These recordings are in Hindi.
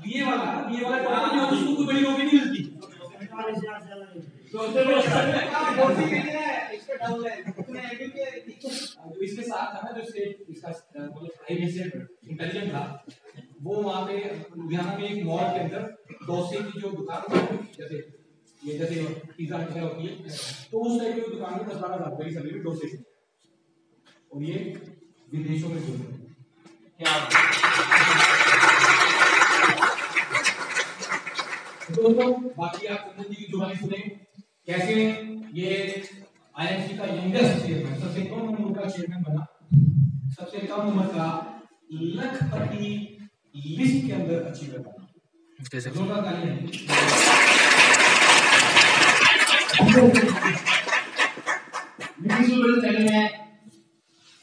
ये वाला उसको कोई बड़ी नौकरी नहीं मिलती। इसके साथ था ना जो स्टेट इसका इंटेलिजेंट था, वो वहाँ पे लुधियाना में एक मॉल के अंदर डोसे की जो दुकान जैसे पिज्जा वगैरह होती है, तो उस टाइप की दुकान में 10-12 रुपए की सैलरी में डोसे, और ये विदेशों में बोल क्या दोस्तों। बाकी आप चंदन जी की जुबानी सुने कैसे ये आईएमसी का यंगेस्ट चेयरमैन, सबसे कम उम्र का चेयरमैन बना, सबसे कम उम्र का लखपति लिस्ट के अंदर अचीवर बना। जोरदार तालियां। पहले मैं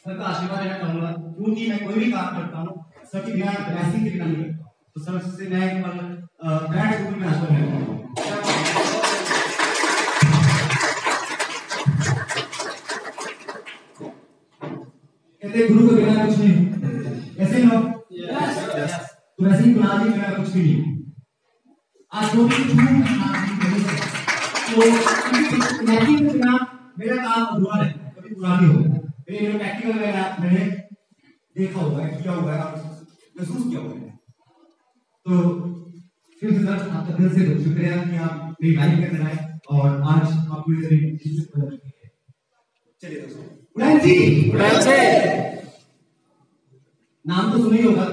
सर का आशीर्वाद लेना चाहूंगा, क्योंकि मैं कोई भी काम करता हूँ सर की बिना ब्लेसिंग के बिना नहीं करता, तो सर से मैं एक पल ग्रैटिट्यूड में आशीर्वाद लेना चाहूंगा। कहते गुरु के बिना कुछ नहीं, ऐसे लोग तो वैसे ही गुलाब जी बिना कुछ भी नहीं। आज जो भी तो के बिना मेरा काम अधूरा है, कभी पूरा नहीं होगा। मेरे प्रैक्टिकल में मैंने देखा हुआ है, किया हुआ है, महसूस किया हुआ है। तो फिर सर आपका दिल से शुक्रिया कि आप मेरी लाइफ में बनाए और आज आप पूरी तरह चलिए दोस्तों, उड़ान जी नाम तो सुना ही होगा।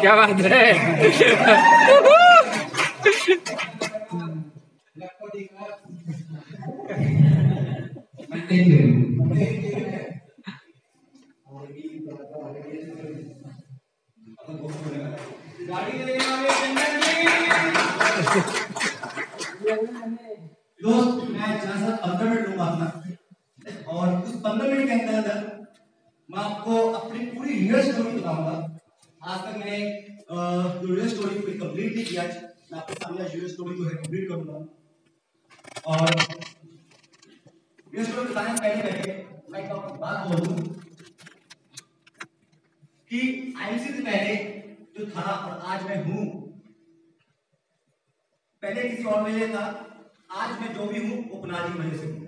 क्या बात है। दोस्त मैं 15 मिनट लूंगा अपना, और उस 15 मिनट के अंदर मैं आपको अपनी पूरी रियल स्टोरी बताऊंगा। आज तक मैंने जो रियल स्टोरी पूरी कंप्लीट नहीं किया, मैं आपके सामने रियल स्टोरी को कंप्लीट करूंगा। और रियल स्टोरी बताने से पहले मैं एक बात बोलूं कि आईएमसी से पहले जो था और आज मैं हूं, पहले किसी और वजह था, आज मैं जो भी हूं वो पुनाजी की वजह से हूं।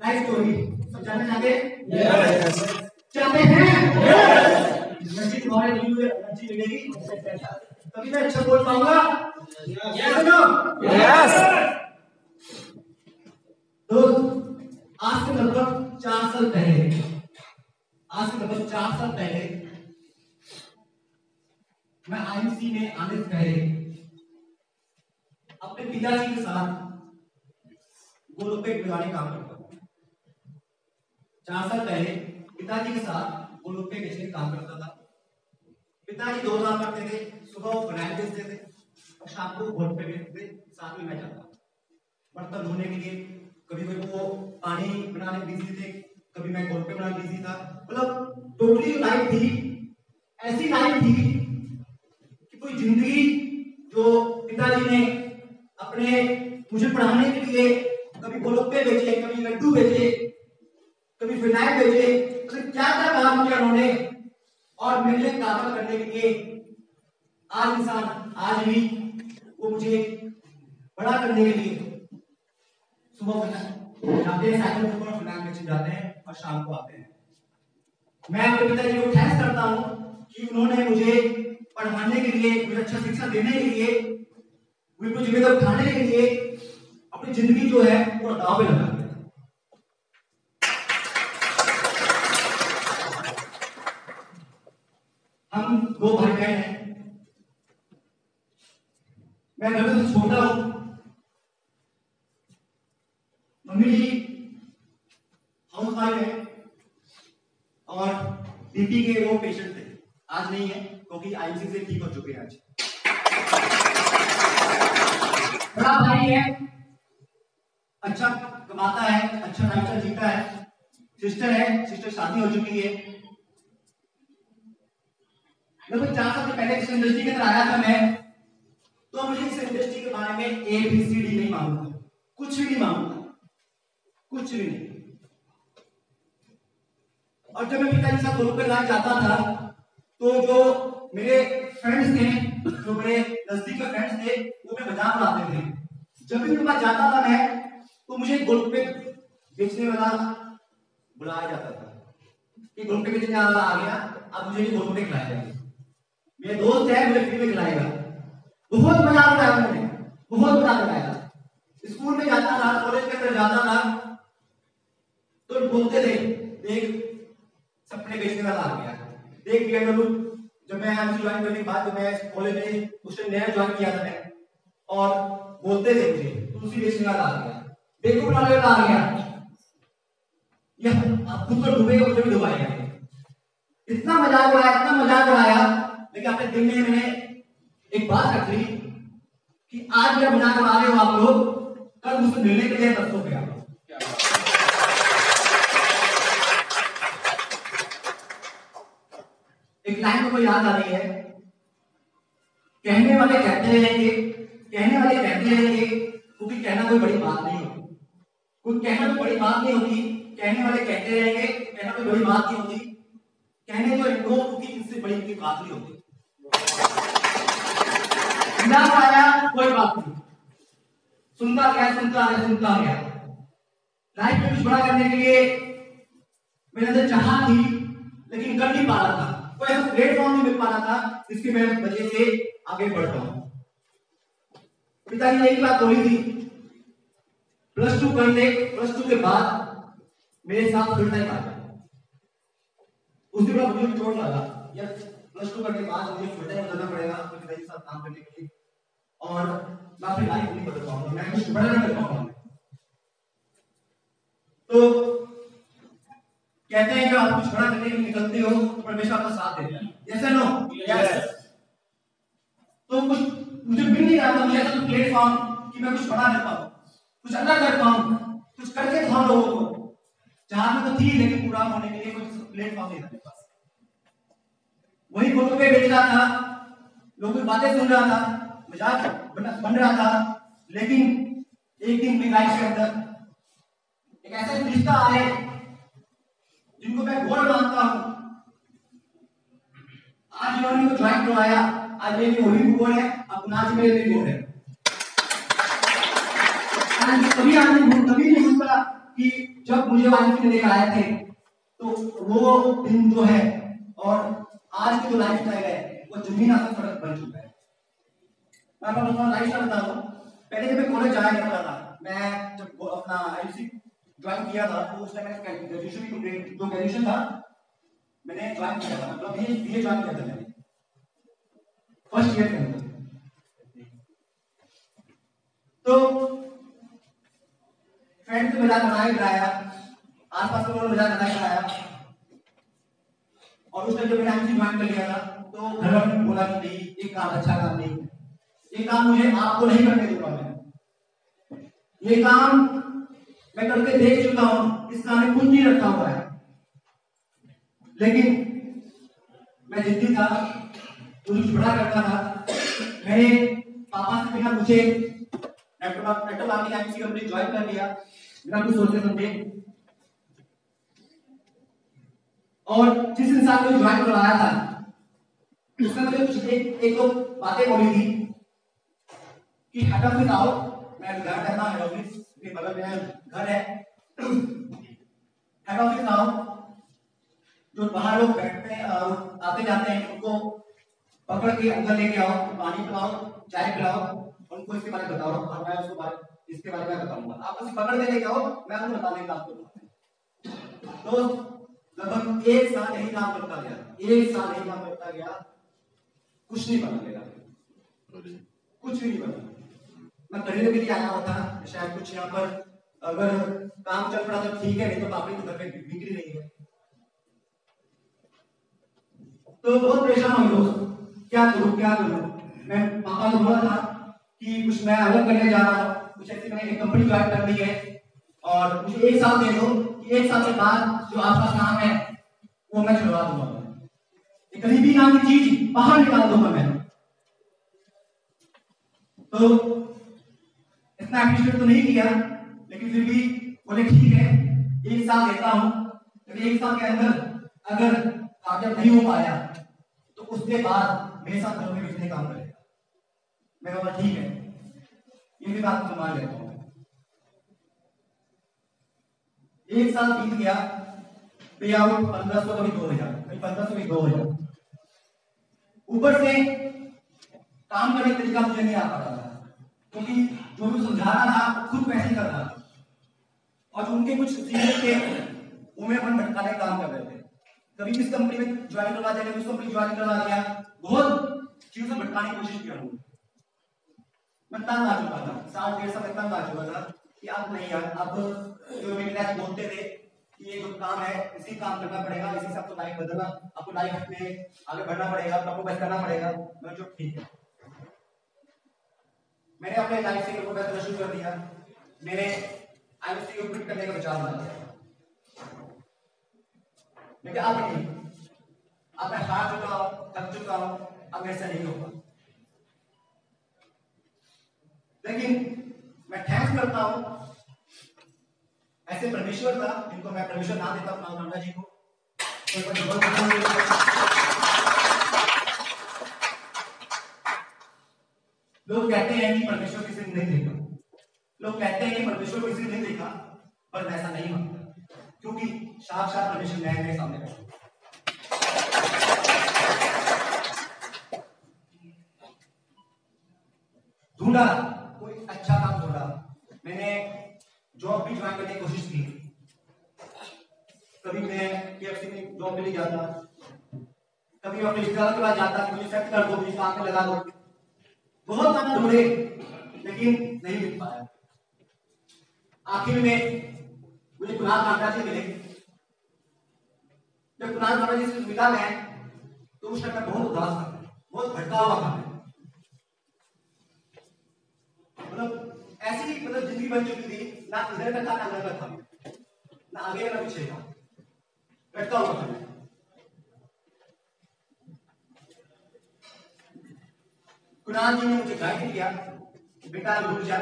नाइस स्टोरी, सब जानना चाहते हैं? यस। चाहते हैं? यस। एनर्जी तुम्हारे दिल में एनर्जी मिलेगी, तभी मैं अच्छा बोल पाऊंगा। Yes no? यस। तो आज से लगभग 4 साल पहले मैं आईएमसी में आने से पहले अपने पिताजी के साथ गोलगप्पे खिलाने काम करता था। 4 साल पहले पिताजी के साथ गोलगप्पे बेचने काम करता था। पिताजी 2 काम करते थे, सुबह वो बनाए बेचते थे और शाम को गोलगप्पे बेचते थे, साथ में मैं जाता। बर्तन धोने के लिए कभी कभी वो पानी बनाने बिजी थे, कभी मैं गोलगप्पे बनाने बिजी था। मतलब टोटली लाइफ थी, ऐसी लाइफ थी कि कोई जिंदगी जो पिताजी ने अपने मुझे पढ़ाने के लिए कभी गोलगप्पे बेचे, कभी लड्डू बेचे, कभी फिनाइल बेचे, कभी क्या क्या काम किया उन्होंने, और मेरे लिए काम करने के लिए आज इंसान आज भी वो मुझे बड़ा करने के लिए सुबह जाते हैं, साइकिल पर फिनाइल बेचने जाते हैं और शाम को आते हैं। मैं अपने पिताजी को थैंक्स करता हूँ कि उन्होंने मुझे पढ़ाने के लिए, मुझे अच्छा शिक्षा देने के लिए, मुझे जिम्मेदार उठाने के लिए अपनी जिंदगी जो है वो दांव पे लगा दिया। हम 2 भाई बहन हैं, मैं घर से छोटा हूं। मम्मी जी हाउस वाइफ है, और बीपी के वो पेशेंट थे, आज नहीं है क्योंकि आईएमसी से ठीक हो चुके हैं। आज बड़ा भाई है, अच्छा कमाता है, अच्छा लाइफस्टाइल जीता है। सिस्टर है, सिस्टर शादी हो चुकी है। लगभग 4 साल पहले इस इंडस्ट्री के अंदर आया था मैं, तो मुझे इस इंडस्ट्री के बारे में ABCD नहीं मालूम था, कुछ भी नहीं मालूम था, कुछ भी नहीं। और जब मैं पिताजी के साथ ग्रुप पे जाता था तो जो मेरे फ्रेंड्स थे, जो मेरे नजदीक के फ्रेंड्स थे, वो मैं मजाक उड़ाते थे। जब भी उनके पास जाता था मैं, तो मुझे ग्रुप पे बेचने वाला बुलाया जाता था कि ग्रुप पे बेचने वाला आ गया, अब मुझे ग्रुप पे खिलाएगा, मेरे दोस्त है मुझे फ्री में खिलाएगा। बहुत मजाक उड़ाया उन्होंने, बहुत मजाक उड़ाया। स्कूल में जाता था, कॉलेज के अंदर जाता था तो बोलते थे देख सपने बेचने वाला आ गया, देख BMW। जब मैं एमसी ज्वाइन करने के बाद, जब मैं कॉलेज में उस टाइम नया ज्वाइन किया था मैं, और बोलते थे मुझे तुलसी बेचने वाला आ गया, देखो बनाने वाला आ गया, यह आप खुद को डूबेगा मुझे भी डुबाएगा। इतना मजाक उड़ाया, इतना मजाक उड़ाया, लेकिन अपने दिल में मैंने एक बात रख ली कि आज मेरा मजाक उड़ा रहे हो आप लोग, कल मुझसे मिलने के लिए तरसोगे आप। एक लाइन मुझे याद आ रही है, कहने वाले कहते रहेंगे, कहने वाले कहते रहेंगे, क्योंकि कहना कोई बड़ी बात नहीं होती, कुछ कहना कोई बड़ी बात नहीं होती। कहने वाले कहते रहेंगे, कहना कोई बड़ी बात नहीं होती, कहने तो इनको क्योंकि इससे बड़ी कोई बात नहीं होती। आया कोई बात नहीं, सुनता गया सुनता गया सुनता गया। लाइफ में कुछ बड़ा करने के लिए मेरे अंदर चाहत थी, लेकिन कर नहीं पा रहा था, कोई ऐसा प्लेटफॉर्म नहीं मिल पा रहा था जिसकी वजह से आगे बढ़ पाऊं। पिताजी ने एक बात बोली थी, +2 कर ले, +2 के बाद मेरे साथ फुल टाइम आ जाए। उस दिन मुझे चोट लगा यार, +2 करने के बाद मुझे फुल टाइम करना पड़ेगा अपने पिताजी के साथ काम करने के लिए, और मैं अपनी लाइफ नहीं बदल पाऊंगा, मैं कुछ बड़ा नहीं कर पाऊंगा। तो कहते हैं कि आप कुछ बड़ा करने के लिए निकलते हो तो परमेश्वर आपका साथ देता है, यस नो यस। तो कुछ मुझे मिल नहीं रहा था, मुझे ऐसा प्लेटफॉर्म कि मैं कुछ बड़ा कर पाऊं, कुछ अलग कर पाऊं, कुछ करके दिखाऊं लोगों को। जहां में तो थी, लेकिन पूरा होने के लिए कुछ प्लेटफॉर्म नहीं था मेरे पास। वही फोटो पे बेच रहा था, लोगों की बातें सुन रहा था, मजाक बन रहा था, लेकिन एक दिन मेरी लाइफ के अंदर एक ऐसा रिश्ता आए जिनको मैं गॉड मानता हूं। आज इन्होंने मुझे ज्वाइन करवाया, आज मेरे लिए वही गॉड है, अब आज मेरे लिए गॉड है। कभी नहीं भूलता कि जब मुझे वाइफ ने लेकर आए थे, तो वो दिन जो है और आज की जो लाइफ स्टाइल है वो जमीन आसमान फर्क बन चुका है। मैं अपना लाइफ स्टाइल बता रहा हूँ। पहले जब मैं कॉलेज जाया करता था, मैं जब अपना आईसी ज्वाइन किया था, तो उस टाइम मैंने ग्रेजुएशन भी कंप्लीट, जो ग्रेजुएशन था मैंने ज्वाइन किया था, मतलब बीए ज्वाइन किया था मैंने फर्स्ट ईयर के अंदर। तो फ्रेंड से मजाक बनाया, आसपास के लोगों ने मजाक बनाया, और उस टाइम जब मैंने आईसी ज्वाइन कर लिया था तो घर वालों ने बोला कि नहीं, ये काम अच्छा काम नहीं है, ये काम मुझे आपको नहीं करने दूंगा, मैं ये काम मैं करके देख चुका हूं, इस काम में कुछ नहीं रखा हुआ है। लेकिन मैं जिद्दी था, कुछ बड़ा करता था। मैंने पापा से बिना पूछे नेटवर्क आईसी कंपनी ज्वाइन कर लिया, बिना कुछ सोचे समझे। और जिस इंसान को ज्वाइन करवाया था उसने मुझे एक दो बातें बोली थी कि हेड ऑफिस आओ, मैं घर रहता हूं, हेड ऑफिस के बगल में घर है, हेड ऑफिस आओ, जो बाहर लोग बैठते हैं आते जाते हैं उनको पकड़ के अंदर लेके आओ, पानी पिलाओ, चाय पिलाओ, उनको इसके बारे में बताओ, और मैं उसको इसके बारे में बताऊंगा। आप उसे पकड़ के लेके आओ, मैं आपको बताने का काम करूंगा। तो लगभग 1 साल यही काम करता गया, 1 साल यही काम करता गया, कुछ नहीं बना मेरा, कुछ भी नहीं बना। मैं करियर के लिए आया हुआ था, शायद कुछ यहाँ पर अगर काम चल रहा तो ठीक है, नहीं तो पापड़ी तो घर में बिक्री नहीं है। तो बहुत परेशान हो दोस्त, क्या करूं क्या करूं। मैं पापा को बोला था कि कुछ मैं अलग करने जा रहा हूँ, कुछ ऐसी मैंने एक कंपनी ज्वाइन करनी है और मुझे 1 साल दे दो कि 1 साल के बाद जो आपका काम है वो मैं छुड़वा दूंगा। एक गरीबी नाम की चीज बाहर निकाल दूंगा मैं। तो इतना एप्रिशिएट तो नहीं किया, लेकिन फिर भी बोले ठीक है 1 साल देता हूं, लेकिन 1 साल के अंदर अगर कामयाब नहीं हो पाया तो उसके बाद मेरे साथ घर में कितने काम करेगा। मैं बोला ठीक है, ये भी बात तो मान लेता हूं। 1 साल बीत गया, पे आउट 1500 कभी 2000, कभी 1500 कभी 2000। ऊपर से काम करने का तरीका मुझे नहीं आ पाता था, क्योंकि जो भी समझा रहा था खुद पैसे कर रहा था और उनके कुछ सीनियर थे वो मेरे पर भटकाने का काम कर रहे थे। कभी इस कंपनी में ज्वाइन करवा दिया, उस कंपनी ज्वाइन करवा दिया, बहुत चीजों से भटकाने की कोशिश किया उन्होंने। मैं तंग आ चुका था, 7-1.5 साल तंग आ चुका था कि अब नहीं यार, अब जो मेरे पिताजी बोलते थे कि ये जो काम है इसी काम करना पड़ेगा, इसी से आपको लाइफ बदलना, आपको लाइफ में आगे बढ़ना पड़ेगा, आपको बस करना पड़ेगा। मैं जो ठीक है, मैंने अपने लाइफ से को बदलना शुरू कर दिया। मेरे आईएलटीएस को क्विट करने का विचार बना लिया, लेकिन अब नहीं, अब मैं हार चुका हूं, थक चुका हूं, अब मेरे से नहीं होगा। लेकिन मैं थैंक्स करता हूं ऐसे परमेश्वर का, जिनको मैं परमेश्वर नाम देता हूं, नाना जी को। लोग कहते हैं कि परमेश्वर किसी ने नहीं देखा, लोग कहते हैं कि परमेश्वर किसी ने नहीं देखा, पर मैं ऐसा नहीं मानता, क्योंकि साक्षात परमेश्वर न्याय मेरे सामने बैठा। ढूंढा, कोई अच्छा काम ढूंढा, मैंने जॉब भी ज्वाइन करने की कोशिश की। कभी मैं केएफसी में जॉब के लिए जाता, कभी मैं अपने रिश्तेदार के पास जाता कि मुझे सेट कर दो, मुझे काम में लगा दो। बहुत काम ढूंढे लेकिन नहीं मिल पाया। आखिर में मुझे कुणाल कांटा जी मिले। जब कुणाल कांटा जी से मिला मैं, तो उस टाइम मैं बहुत उदास था, बहुत भटका हुआ था। मतलब ऐसी जिंदगी बन चुकी थी, ना इधर का था ना उधर का था, ना आगे ना पीछे था, भटका हुआ था। कुणाल जी ने मुझे गाइड किया कि बेटा रुक जा,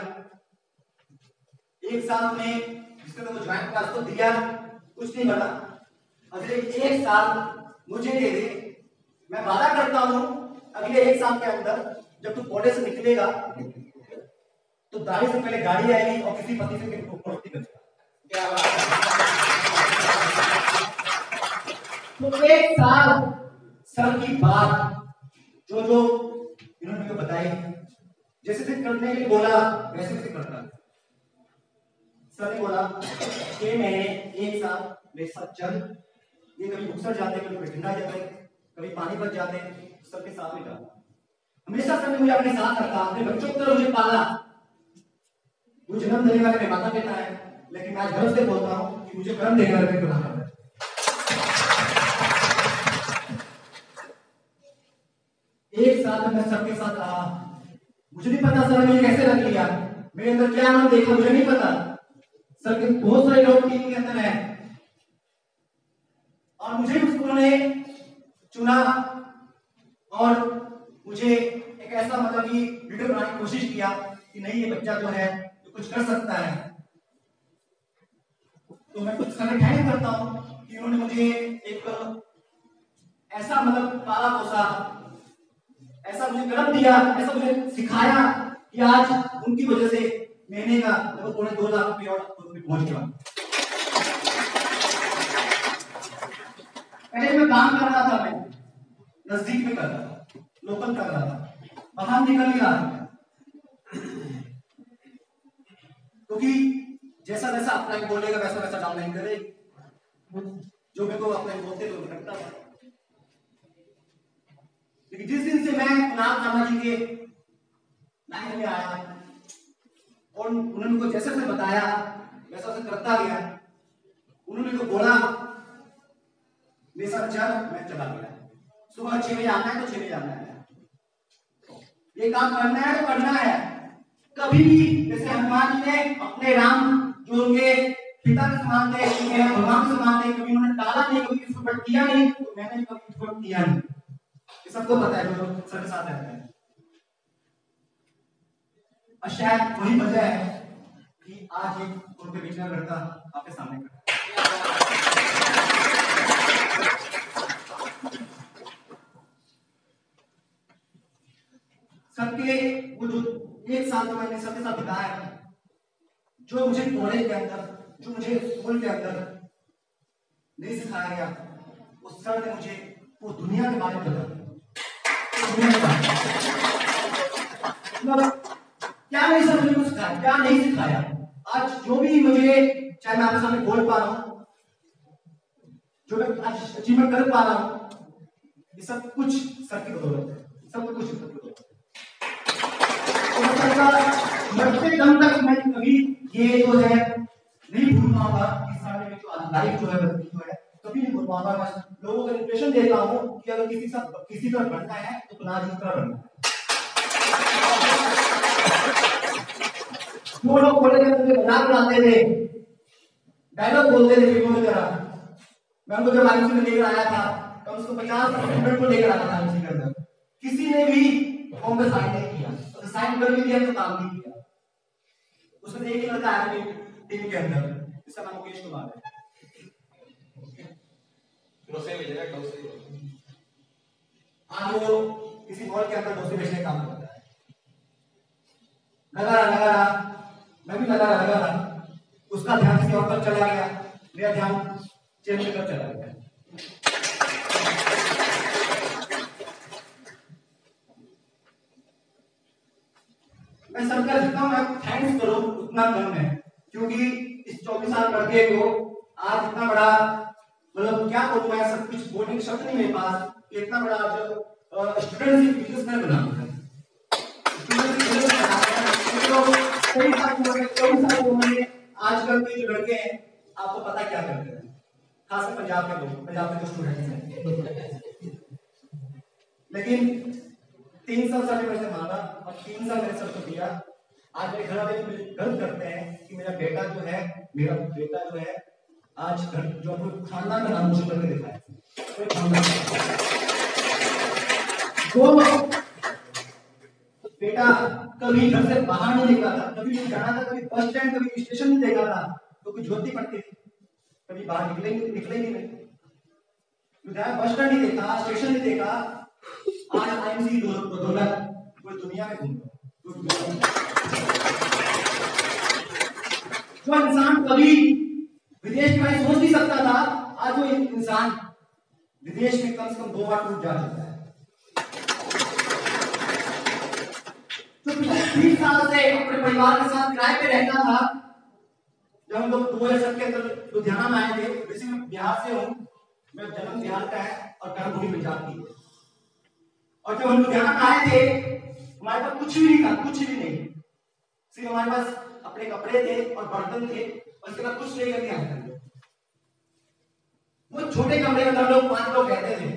1 साल में जिसने तो ज्वाइन क्लास तो दिया, कुछ नहीं बना, अगले 1 साल मुझे दे दे। मैं वादा करता हूं अगले 1 साल के अंदर जब तू कॉलेज से निकलेगा तो दाढ़ी से पहले गाड़ी आएगी और किसी पति से दोस्ती करेगा। क्या बात है। तो 1 साल सर की बात जो जो इन्होंने मुझे बताई, जैसे से करने के लिए बोला वैसे वैसे करता। सर ने बोला 6 महीने 1 साल मेरे साथ चल, ये कभी घुसर जाते, कभी बठिंडा जाते, कभी पानीपत जाते, सबके साथ में जाता। हमेशा सर ने मुझे अपने साथ रखा, अपने बच्चों की तरह मुझे पाला। मुझे जन्म देने वाले मेरे माता पिता है, लेकिन मैं आज गर्व से बोलता हूँ कि मुझे कर्म देने वाले मेरे प्रधान है। एक साल मैं सबके साथ रहा, मुझे नहीं पता सर ने कैसे रख लिया, मेरे अंदर क्या नाम देखा मुझे नहीं पता। सर के बहुत सारे लोग टीम के अंदर हैं और मुझे उन्होंने चुना और मुझे एक ऐसा मतलब कि लीडर बनाने की कोशिश किया कि नहीं ये बच्चा जो है तो कुछ कर सकता है। तो मैं कुछ समय थैंक करता हूं कि उन्होंने मुझे एक ऐसा मतलब पाला पोसा, ऐसा मुझे कर्म दिया, ऐसा मुझे सिखाया कि आज उनकी वजह से महीने का लगभग 2.5 लाख रुपये और पहुंच गया। पहले मैं काम कर रहा था, मैं नजदीक में कर रहा था, लोकल कर रहा था, बाहर निकल नहीं रहा था, क्योंकि जैसा वैसा अपना बोलेगा वैसा वैसा डाउनलाइन करे, जो मेरे को अपने बोलते तो करता था। लेकिन जिस दिन से मैं कुणाल कांटा जी के लाइन में आया और उन्होंने मुझे जैसे से बताया वैसा वैसा करता गया, उन्होंने तो बोला मेरे साथ चल, मैं चला गया। सुबह 6 बजे आना है तो 6 बजे आना है, ये काम करना है तो करना है। कभी भी जैसे हनुमान जी ने अपने राम जो उनके पिता के समान थे, भगवान के समान थे, कभी उन्होंने टाला नहीं, कभी किसी पर किया नहीं, तो मैंने कभी किसी पर किया नहीं। ये सबको पता है जो सबके साथ रहते हैं। और शायद वही वजह है कि आज एक उनके बीच में लड़का आपके सामने खड़ा है। सबके वो जो एक साल तो मैंने सबके साथ बिताया है, जो मुझे कॉलेज के अंदर, जो मुझे स्कूल के अंदर नहीं सिखाया गया, उस सर ने मुझे वो दुनिया के बारे में बताया। क्या नहीं सर मुझे सिखाया, क्या नहीं सिखाया। आज जो भी मुझे, चाहे मैं आपके सामने बोल पा रहा हूँ, जो मैं आज अचीवमेंट कर पा रहा हूँ, ये सब कुछ सर की बदौलत है, सब कुछ सर की बदौलत है। मरते दम तक मैं कभी ये जो है नहीं भूल पाऊंगा, इस सामने में जो लाइफ जो है जो है कभी नहीं भूल पाऊंगा। मैं लोगों को इंप्रेशन देता हूँ कि अगर किसी तरह बनना है तो नाज इस तरह बनना है। जो लोग बोले थे मुझे मजाक उड़ाते थे, डायलॉग बोलते थे फिल्मों की तरह, मैं उनको जब आईएमसी में लेकर आया था तो उसको 50 स्टूडेंट को लेकर आया था आईएमसी के अंदर, किसी ने भी फॉर्म में साइन नहीं किया, तो साइन कर भी दिया तो काम नहीं किया। उसमें एक लड़का आया टीम के अंदर, जिसका नाम मुकेश कुमार है। आज वो किसी मॉल के अंदर डोसे बेचने का काम करता है। लगा रहा, मैं भी लगा रहा, उसका ध्यान किसी और पर चला गया, मेरा ध्यान चेंज कर चला गया। मैं सरकार जितना मैं थैंक्स करूं उतना कम है, क्योंकि इस 24 साल लड़के को आज इतना बड़ा, मतलब क्या बोलूं मैं, सब कुछ बोलने की शब्द नहीं मेरे पास, इतना बड़ा आज स्टूडेंट बिजनेसमैन बना हुआ है। आजकल के जो लड़के हैं आपको पता क्या करते हैं, खासकर पंजाब के लोग, पंजाब के जो स्टूडेंट्स हैं। लेकिन 3 साल से मैंने मांगा और 3 साल मैंने सबको दिया। आज मेरे घर वाले मुझे गर्व करते हैं कि मेरा बेटा जो है, मेरा बेटा जो है आज घर जो अपने खानदान का नाम रोशन करके दिखाया। तो बेटा कभी घर से बाहर नहीं निकला था, कभी नहीं जाना था, कभी बस स्टैंड, कभी स्टेशन नहीं देखा था, तो कुछ जरूरत नहीं पड़ती थी, कभी बाहर निकले नहीं। बस स्टैंड नहीं देखा, स्टेशन नहीं देखा, आज आईएमसी बदौलत पूरी दुनिया में घूम रहा। जो इंसान कभी विदेश के बारे में सोच नहीं सकता था, आज वो इंसान विदेश में कम से कम 2 बार टूट जा चुका है। जो पिछले 30 साल से अपने परिवार के साथ किराए पे रहता था, जब हम लोग 2007 के अंदर लुधियाना में आए थे, वैसे मैं बिहार से हूँ, मेरा जन्म बिहार का है और कर्मभूमि पंजाब की है। और जब हम लुधियाना में आए थे, हमारे पास कुछ भी नहीं था, कुछ भी नहीं, सिर्फ हमारे पास अपने कपड़े थे और बर्तन थे, और इसके बाद कुछ लेकर के आए थे। वो छोटे कमरे में हम लोग 5 लोग रहते थे,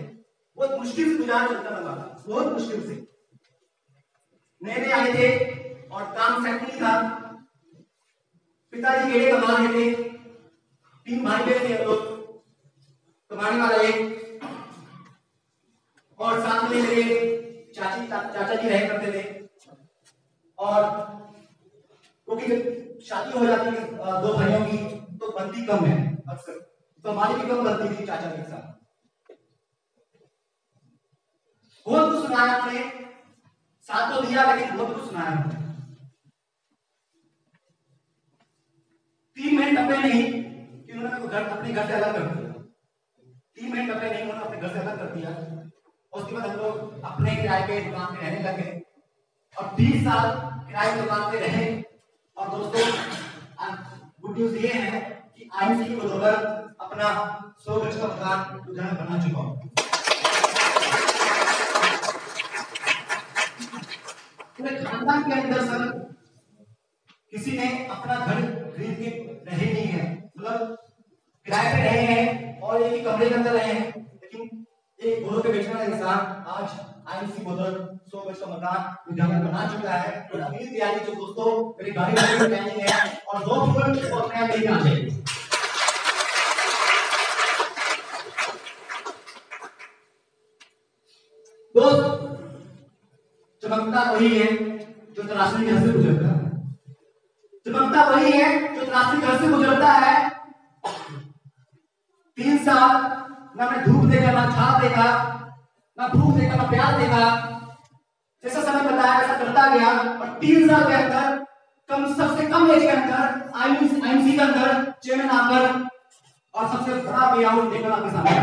बहुत मुश्किल से गुजारा चलता था, बहुत मुश्किल से। नए आए थे और काम सेट नहीं था, पिताजी केड़े कमा रहे थे, 3 भाई बहन थे हम लोग, कमाने वाला एक, और साथ में मेरे चाचा जी रह करते थे। और क्योंकि जब शादी हो जाती है 2 भाइयों की तो बनती कम है अक्सर, तो हमारी भी कम बनती थी चाचा के साथ। बहुत कुछ सुनाया हमने, साथ तो दिया लेकिन बहुत कुछ सुनाया हमने। 3 महीने टपे नहीं कि उन्होंने अपने घर से अलग कर दिया, 3 महीने टपे नहीं उन्होंने अपने घर से अलग कर दिया। उसके बाद हम लोग अपने किराए पे दुकान पे रहने लगे और 20 साल किराए की दुकान पे रहे। और दोस्तों गुड न्यूज ये है कि आईएमसी की बदौलत अपना 100 गज का मकान लुधियाना बना चुका हूं। पूरे खानदान के अंदर सर किसी ने अपना घर खरीद के रहे नहीं है, मतलब किराए पे रहे हैं और एक ही कमरे के अंदर रहे हैं, लेकिन एक बोलो के बेचने वाला इंसान आज आईएमसी बोतल 100 गज का मकान विद्यालय बना चुका है और अगली तैयारी जो दोस्तों मेरी गाड़ी की प्लानिंग है और 2 मिनट वो अपने आप लेके आ जाएगी। दोस्त चमकता वही है जो तराशनी घर से गुजरता है, चमकता वही है जो तराशनी घर से गुजरता है। 3 साल ना मैं धूप देखा, ना छाप देखा, ना भूख देखा, ना प्यार देखा। जैसा समय बताया वैसा करता गया और 3 साल के अंदर सबसे कम एज के अंदर आईएमसी के अंदर चेयरमैन आकर और सबसे बड़ा पे आउट देकर आपके सामने आया।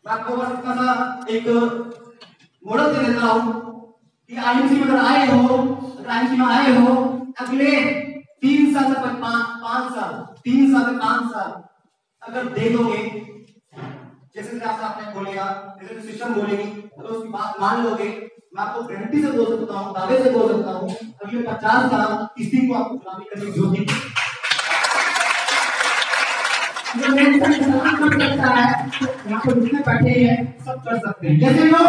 मैं आपको बस इतना सा एक मॉडल दे देता हूं कि आईएमसी में अगर आए हो, अगले 3 साल से 5 साल, 3 साल से 5 साल अगर दे दोगे, जैसे जैसे आपने बोलेगा, जैसे सिस्टम बोलेगी, अगर उसकी बात मान लोगे, मैं आपको गारंटी से बोल सकता हूँ, दावे से बोल सकता हूँ, अगले 50 साल किसी को आपको गुलामी करने की जरूरत नहीं। यहाँ पर जितने बैठे हैं सब कर सकते हैं, जैसे लोग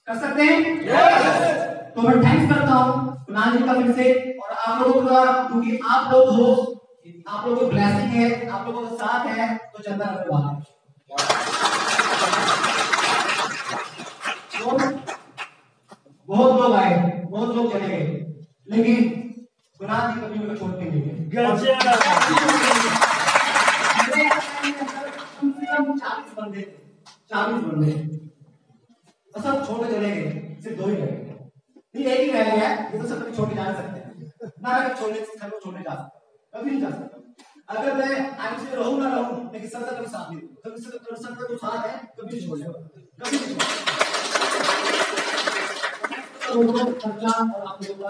कर सकते हैं। तो मैं थैंक्स करता हूँ कुणाल जी का फिर से, और आप लोगों का, क्योंकि आप लोग हो, आप लोगों की ब्लेसिंग है, आप लोगों का साथ है, तो चलता रहने वाला है। बहुत लोग आए, बहुत लोग चले गए, लेकिन कुणाल जी कभी मुझे छोड़ के नहीं गए। कम से कम 40 बंदे थे, 40 बंदे, और सब छोड़ के चले गए, सिर्फ 2 ही रह गए। नहीं, एक ही रह गया, ये तो सब कभी छोड़ के जा सकते हैं ना, मैं छोड़ने जा सकता, कभी नहीं जा सकता। अगर मैं आईएमसी में रहूं ना रहूं, लेकिन सर का कभी साथ नहीं दूंगा, कभी सर का जो साथ है कभी नहीं छोड़ेगा, कभी नहीं छोड़ेगा। तो खर्चा और आप लोगों का